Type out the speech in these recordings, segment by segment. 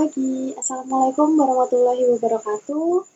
pagi, Assalamualaikum warahmatullahi wabarakatuh.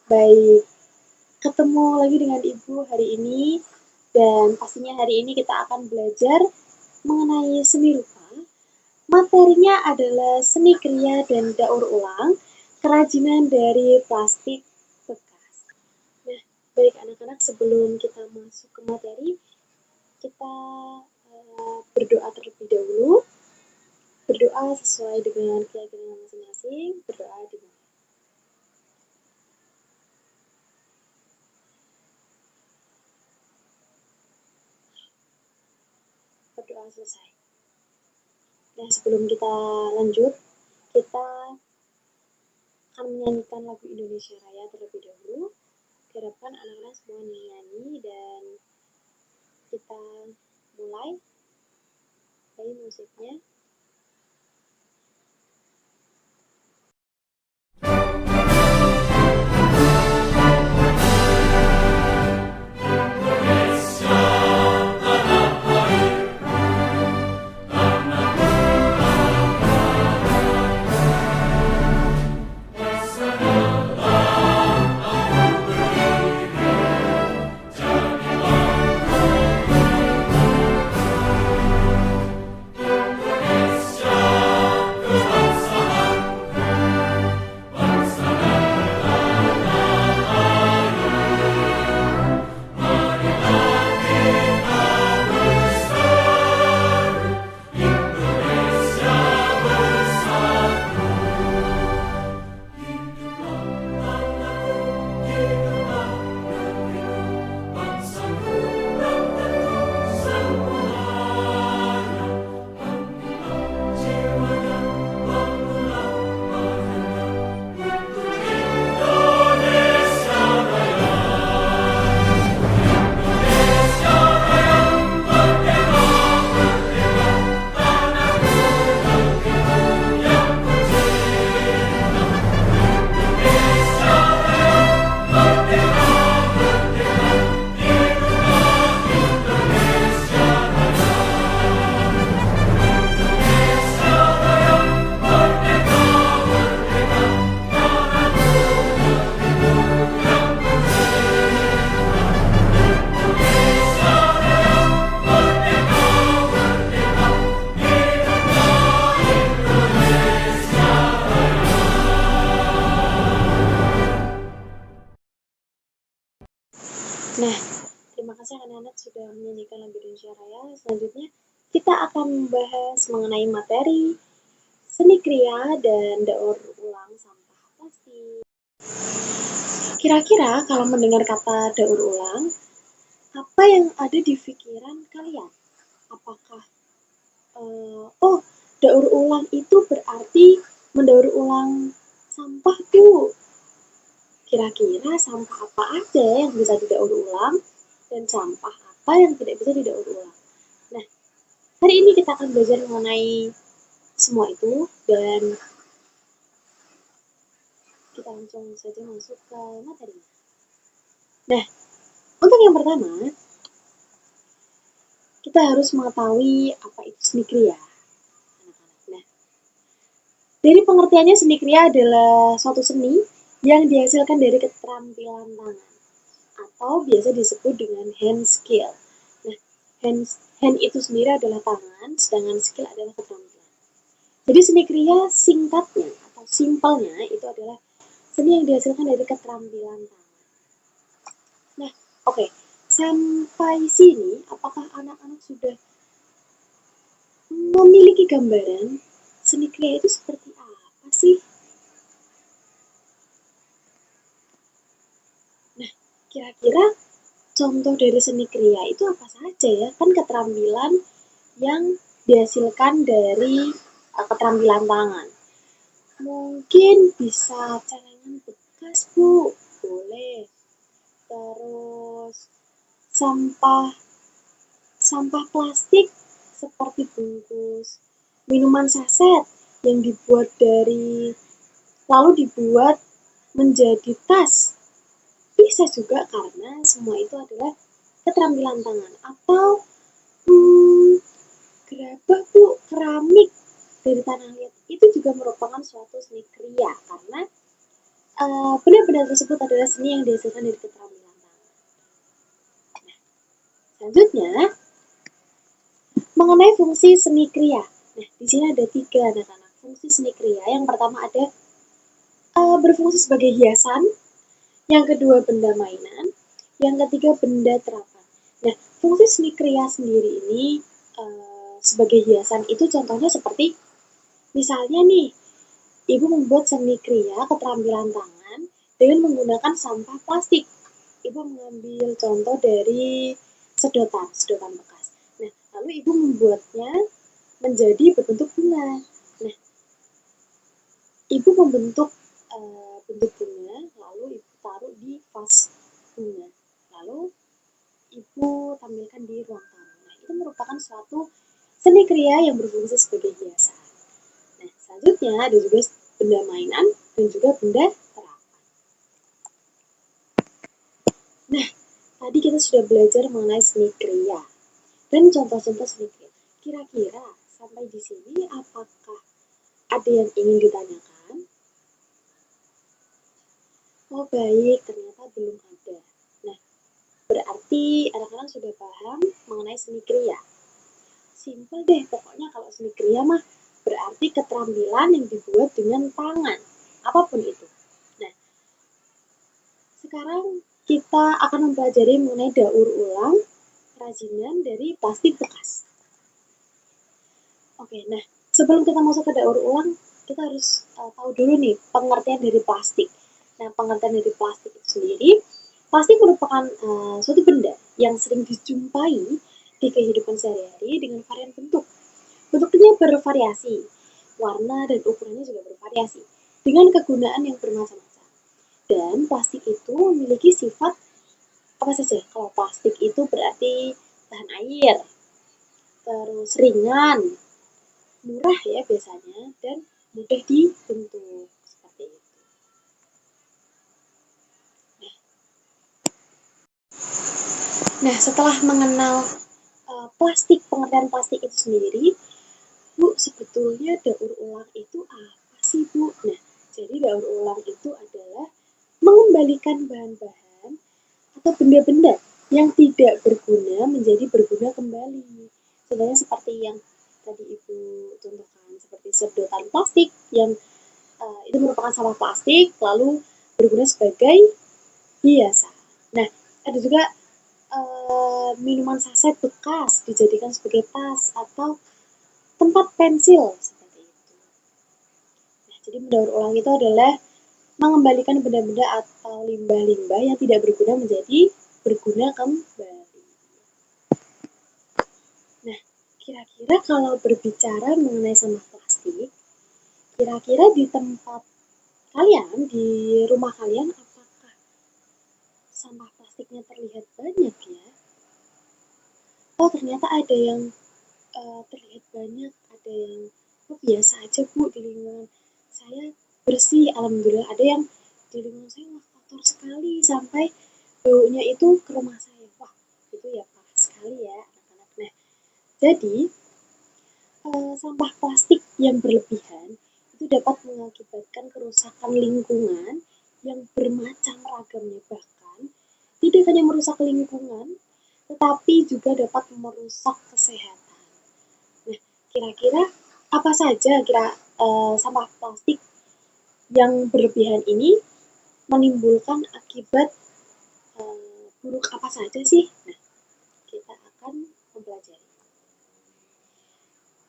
Baik, ketemu lagi dengan Ibu hari ini, dan pastinya hari ini kita akan belajar mengenai seni rupa. Materinya adalah seni kriya dan daur ulang, kerajinan dari plastik bekas. Nah, baik anak-anak, sebelum kita masuk ke materi, kita berdoa terlebih dahulu. Berdoa sesuai dengan keyakinan masing-masing. Berdoa dimulai. Berdoa selesai. Nah, sebelum kita lanjut, kita akan menyanyikan lagu Indonesia Raya terlebih dahulu. Diharapkan anak-anak semua menyanyi dan kita mulai. Play musiknya. Nah, terima kasih anak-anak sudah menyanyikan lagu Indonesia Raya. Selanjutnya, kita akan membahas mengenai materi seni kriya dan daur ulang sampah plastik. Kira-kira kalau mendengar kata daur ulang, apa yang ada di pikiran kalian? Apakah, daur ulang itu berarti mendaur ulang sampah tuh? Kira-kira sampah apa aja yang bisa didaur ulang dan sampah apa yang tidak bisa didaur ulang. Nah, hari ini kita akan belajar mengenai semua itu dan kita langsung saja masuk ke materi. Nah, untuk yang pertama, kita harus mengetahui apa itu seni kriya. Nah, dari pengertiannya seni kriya adalah suatu seni yang dihasilkan dari keterampilan tangan atau biasa disebut dengan hand skill. Nah, hand itu sendiri adalah tangan, sedangkan skill adalah keterampilan. Jadi seni kriya singkatnya atau simpelnya itu adalah seni yang dihasilkan dari keterampilan tangan. Nah, oke. Sampai sini, apakah anak-anak sudah memiliki gambaran seni kriya itu seperti apa sih? Nah, kira-kira contoh dari seni kriya itu apa saja ya? Kan keterampilan yang dihasilkan dari keterampilan tangan. Mungkin bisa celengan bekas, Bu. Boleh. Terus sampah plastik seperti bungkus minuman saset yang dibuat lalu dibuat menjadi tas. Bisa juga karena semua itu adalah keterampilan tangan. Atau gerabah, Bu, keramik dari tanah liat itu juga merupakan suatu seni kriya karena benda-benda tersebut adalah seni yang dihasilkan dari keterampilan tangan. Nah, selanjutnya mengenai fungsi seni kriya. Nah, di sini ada 3 anak-anak fungsi seni kriya. Yang pertama ada berfungsi sebagai hiasan, yang kedua benda mainan, yang ketiga benda terapan. Nah, fungsi seni kriya sendiri ini sebagai hiasan itu contohnya seperti misalnya nih, ibu membuat seni kriya keterampilan tangan dengan menggunakan sampah plastik. Ibu mengambil contoh dari sedotan bekas. Nah, lalu ibu membuatnya menjadi berbentuk bunga. Nah, ibu membentuk bentuk bunga, lalu ibu taruh di vas bunga. Lalu ibu tampilkan di ruang tamu. Nah, itu merupakan suatu seni kriya yang berfungsi sebagai hiasan. Nah, selanjutnya ada juga benda mainan dan juga benda terapan. Nah, tadi kita sudah belajar mengenai seni kriya dan contoh-contoh seni kriya. Kira-kira sampai di sini apakah ada yang ingin ditanyakan? Oh baik, ternyata belum ada. Nah, berarti anak-anak sudah paham mengenai seni kriya. Simpel deh, pokoknya kalau seni kriya mah berarti keterampilan yang dibuat dengan tangan, apapun itu. Nah, sekarang kita akan mempelajari mengenai daur ulang kerajinan dari plastik bekas. Oke, nah sebelum kita masuk ke daur ulang, kita harus tahu dulu nih pengertian dari plastik. Nah, pengertian dari plastik itu sendiri, plastik merupakan suatu benda yang sering dijumpai di kehidupan sehari-hari dengan varian bentuk. Bentuknya bervariasi, warna dan ukurannya juga bervariasi, dengan kegunaan yang bermacam-macam. Dan plastik itu memiliki sifat apa saja? Kalau plastik itu berarti tahan air, terus ringan, murah ya biasanya, dan mudah dibentuk seperti itu. Nah, setelah mengenal plastik, pengertian plastik itu sendiri, Bu, sebetulnya daur ulang itu apa sih, Bu? Nah, jadi daur ulang itu adalah mengembalikan bahan-bahan atau benda-benda yang tidak berguna menjadi berguna kembali. Contohnya seperti yang tadi Ibu contohkan, seperti sedotan plastik yang itu merupakan sampah plastik lalu berguna sebagai hiasan. Nah, ada juga minuman saset bekas dijadikan sebagai tas atau tempat pensil seperti itu. Nah, jadi mendaur ulang itu adalah mengembalikan benda-benda atau limbah-limbah yang tidak berguna menjadi berguna kembali. Nah, kira-kira kalau berbicara mengenai sampah plastik, kira-kira di tempat kalian, di rumah kalian, apakah sampah plastiknya terlihat banyak ya? Oh, ternyata ada yang terlihat banyak, ada yang oh, biasa aja Bu di lingkungan saya bersih, alhamdulillah. Ada yang di lingkungan saya wah kotor sekali sampai baunya itu ke rumah saya. Wah, itu ya parah sekali ya anak-anak. Nah, jadi sampah plastik yang berlebihan itu dapat mengakibatkan kerusakan lingkungan yang bermacam ragamnya, bahkan tidak hanya merusak lingkungan tetapi juga dapat merusak kesehatan. Nah, kira-kira apa saja sampah plastik yang berlebihan ini menimbulkan akibat buruk apa saja sih? Nah, kita akan mempelajari.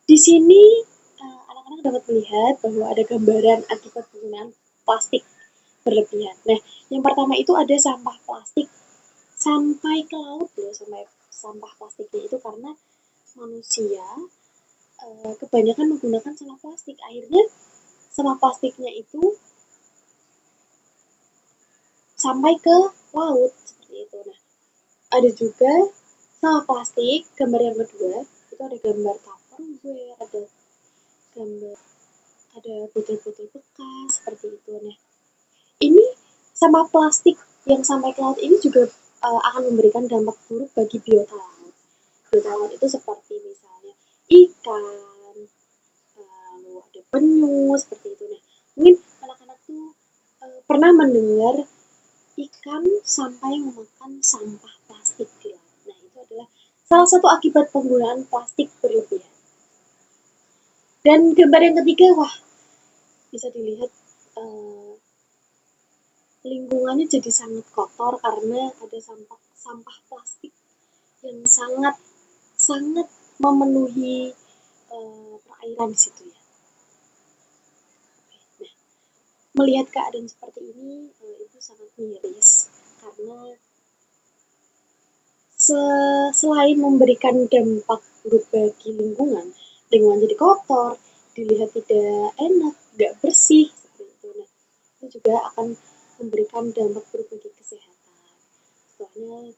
Di sini anak-anak dapat melihat bahwa ada gambaran akibat penggunaan plastik berlebihan. Nah, yang pertama itu ada sampah plastik sampai ke laut loh, sampai sampah plastiknya itu karena manusia kebanyakan menggunakan sampah plastik. Akhirnya sampah plastiknya itu sampai ke laut seperti itu. Nah, ada juga sampah plastik, gambar yang kedua itu ada gambar Tupperware, ada gambar ada botol-botol bekas seperti itu. Nah, ini sampah plastik yang sampai ke laut ini juga akan memberikan dampak buruk bagi biota laut. Biota laut itu seperti misalnya ikan, lalu ada penyu seperti itu. Nah, mungkin anak-anak tuh pernah mendengar ikan sampai memakan sampah plastik di laut. Nah, itu adalah salah satu akibat penggunaan plastik berlebihan. Dan gambar yang ketiga, wah, bisa dilihat lingkungannya jadi sangat kotor karena ada sampah plastik yang sangat memenuhi perairan di situ ya. Nah, melihat keadaan seperti ini itu sangat miris karena selain memberikan dampak buruk bagi lingkungan jadi kotor, dilihat tidak enak, nggak bersih seperti itu. Nah, itu juga akan memberikan dampak buruk bagi kesehatan. Soalnya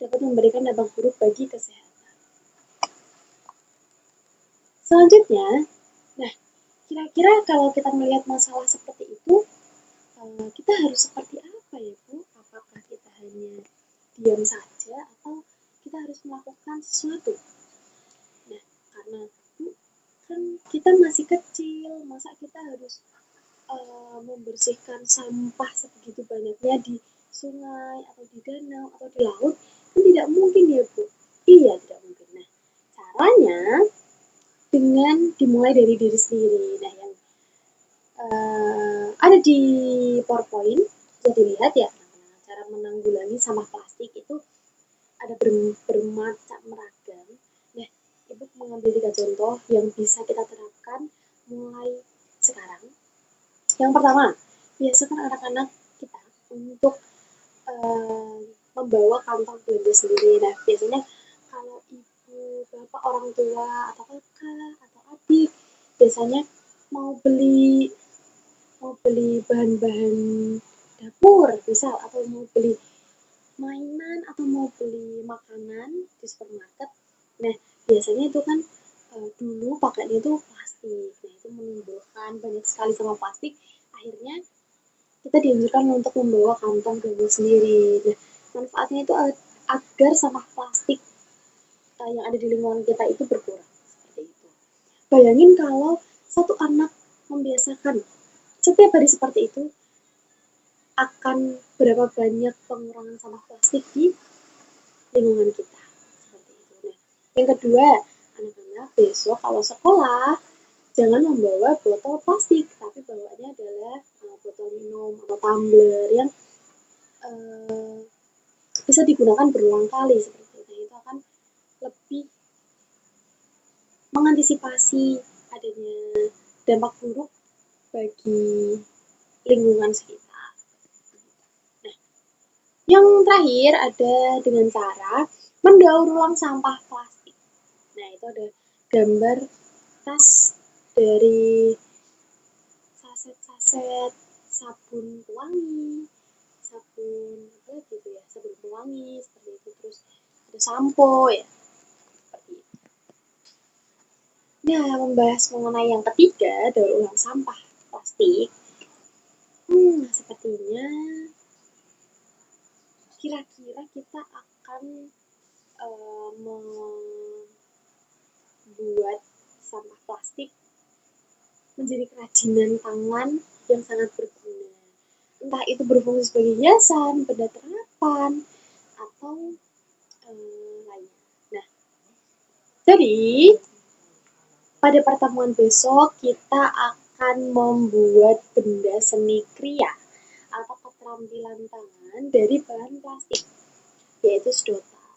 dapat memberikan dampak buruk bagi kesehatan. Selanjutnya, nah, kira-kira kalau kita melihat masalah seperti itu, kita harus seperti apa ya Bu? Apakah kita hanya diam saja atau kita harus melakukan sesuatu? Nah, karena kan kita masih kecil, masa kita harus membersihkan sampah sebegitu banyaknya di sungai atau di danau atau di laut? Kan tidak mungkin ya Bu? Iya, tidak mungkin. Nah, caranya dengan dimulai dari diri sendiri. Nah, yang ada di PowerPoint bisa dilihat ya, cara menanggulangi sampah plastik itu ada bermacam ragam. Nah, Ibu mengambil 3 contoh yang bisa kita terapkan mulai sekarang. Yang pertama, biasakan anak-anak kita untuk membawa kantong belanja sendiri. Nah, biasanya kalau ibu, bapak, orang tua, atau kakak, atau adik, biasanya mau beli bahan-bahan dapur misal, atau mau beli mainan atau mau beli makanan di supermarket. Nah, biasanya itu kan dulu pakainya itu plastik. Nah, itu menimbulkan banyak sekali sampah plastik. Akhirnya kita dianjurkan untuk membawa kantong belanja sendiri. Nah, manfaatnya itu agar sampah plastik yang ada di lingkungan kita itu berkurang. Seperti itu. Bayangin kalau satu anak membiasakan setiap hari seperti itu, akan berapa banyak pengurangan sampah plastik di lingkungan kita. Seperti itu. Nah, yang kedua, anak-anak besok kalau sekolah jangan membawa botol plastik, tapi bawaannya adalah botol minum atau tumbler yang bisa digunakan berulang kali seperti itu. Itu akan lebih mengantisipasi adanya dampak buruk bagi lingkungan sekitar. Nah, yang terakhir ada dengan cara mendaur ulang sampah plastik. Nah, itu ada gambar tas dari saset-saset sabun pewangi, sabun apa gitu ya, sabun pewangi seperti itu, terus ada sampo ya, seperti itu. Nah, membahas mengenai yang ketiga, daur ulang sampah plastik. Sepertinya kira-kira kita akan membuat sampah plastik menjadi kerajinan tangan yang sangat berguna. Entah itu berfungsi sebagai hiasan, benda terapan, atau lainnya. Nah, jadi pada pertemuan besok kita akan membuat benda seni kriya atau keterampilan tangan dari bahan plastik, yaitu sedotan.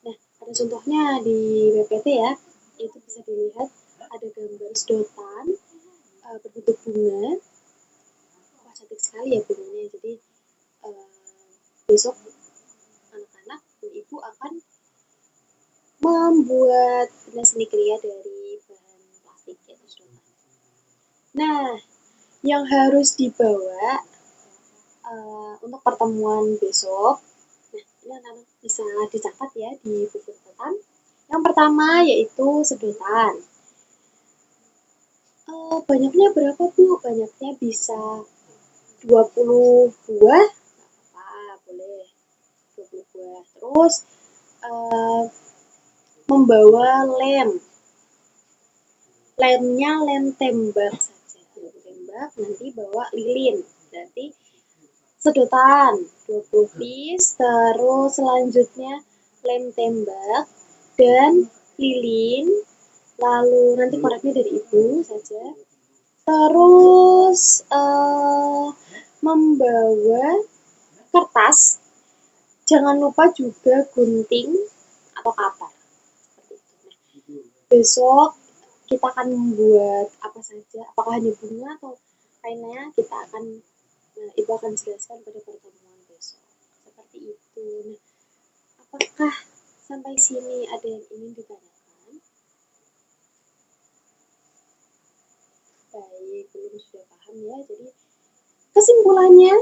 Nah, ada contohnya di PPT ya, itu bisa dilihat ada gambar sedotan berbentuk bunga. Wah, cantik sekali ya bunganya. Jadi besok anak-anak dan ibu akan membuat benda seni kriya dari bahan plastik, yaitu sedotan. Nah, yang harus dibawa untuk pertemuan besok, nah ini anak-anak bisa dicatat ya di buku catatan. Yang pertama yaitu sedotan. Banyaknya berapa Bu? Banyaknya bisa 20 buah, nggak apa-apa, boleh 20 buah. Terus membawa lem. Lemnya lem tembak saja. Lem tembak, nanti bawa lilin. Berarti sedotan 20 piece, terus selanjutnya lem tembak dan lilin. Lalu nanti koreknya dari ibu saja. Terus membawa kertas. Jangan lupa juga gunting atau kapar. Seperti itu. Nah, besok kita akan membuat apa saja, apakah hanya bunga atau lainnya, kita akan ibu akan jelaskan pada pertemuan besok. Seperti itu. Nah, apakah sampai sini ada yang ingin ditanyakan? Baik, belum sudah paham ya. Jadi kesimpulannya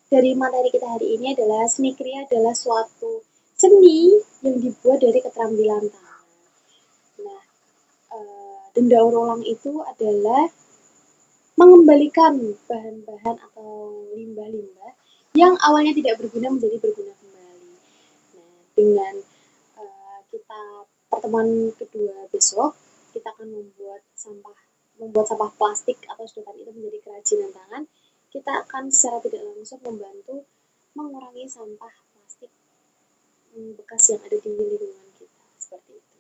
dari materi kita hari ini adalah seni kriya adalah suatu seni yang dibuat dari keterampilan tangan. Nah, dan daur ulang itu adalah mengembalikan bahan-bahan atau limbah-limbah yang awalnya tidak berguna menjadi berguna kembali. Nah, dengan kita pertemuan kedua besok, kita akan membuat sampah plastik atau sedotan itu menjadi kerajinan tangan. Kita akan secara tidak langsung membantu mengurangi sampah plastik bekas yang ada di lingkungan kita. Seperti itu.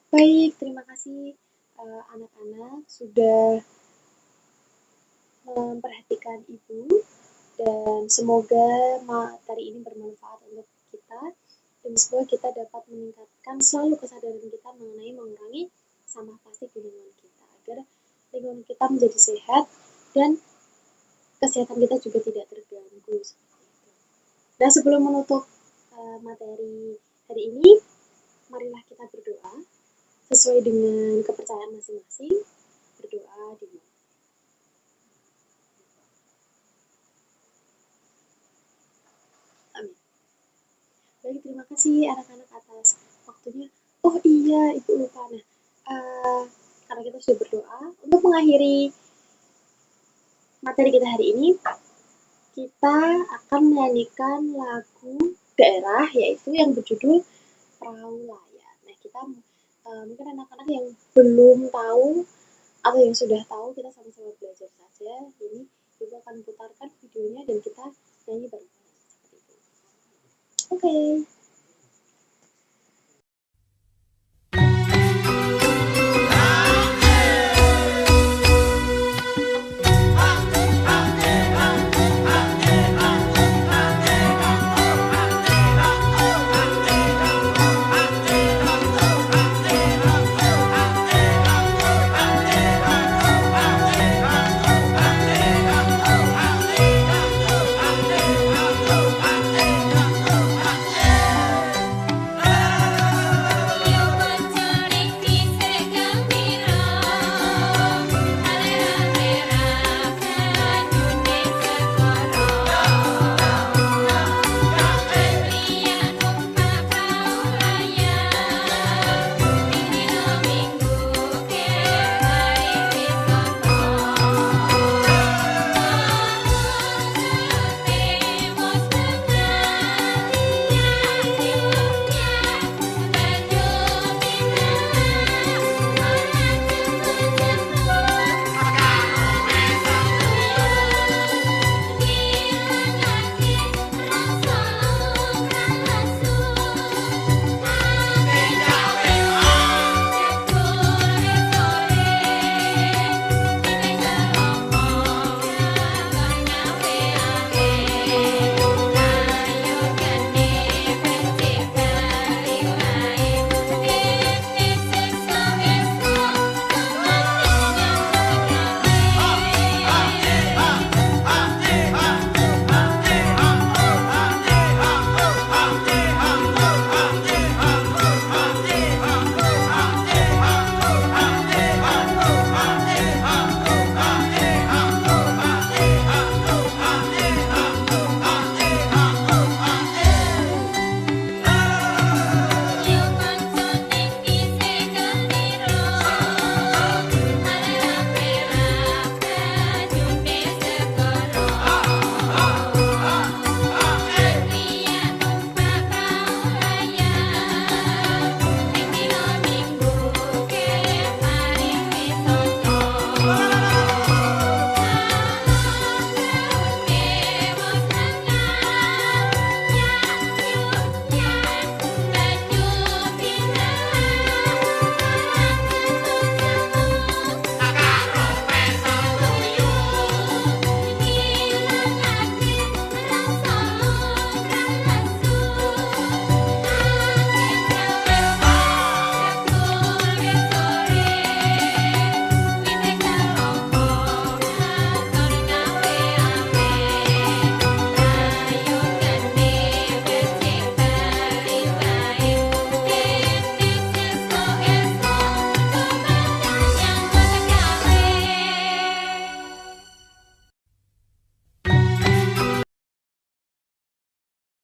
Baik, terima kasih anak-anak sudah memperhatikan ibu, dan semoga materi ini bermanfaat untuk kita, dan semoga kita dapat meningkatkan selalu kesadaran kita mengenai mengurangi sampah plastik di lingkungan kita, agar lingkungan kita menjadi sehat dan kesehatan kita juga tidak terganggu. Nah, sebelum menutup materi hari ini, marilah kita berdoa sesuai dengan kepercayaan masing-masing. Berdoa dimulai. Amin. Baik, terima kasih anak-anak atas waktunya. Oh iya, ibu lupa. Nah, karena kita sudah berdoa, untuk mengakhiri materi kita hari ini, kita akan menyanyikan lagu daerah, yaitu yang berjudul Perahu Layar. Nah, kita mungkin anak-anak yang belum tahu atau yang sudah tahu, kita sama-sama belajar saja. Ini ibu akan putarkan videonya dan kita nyanyi bareng-bareng. Seperti itu. Oke.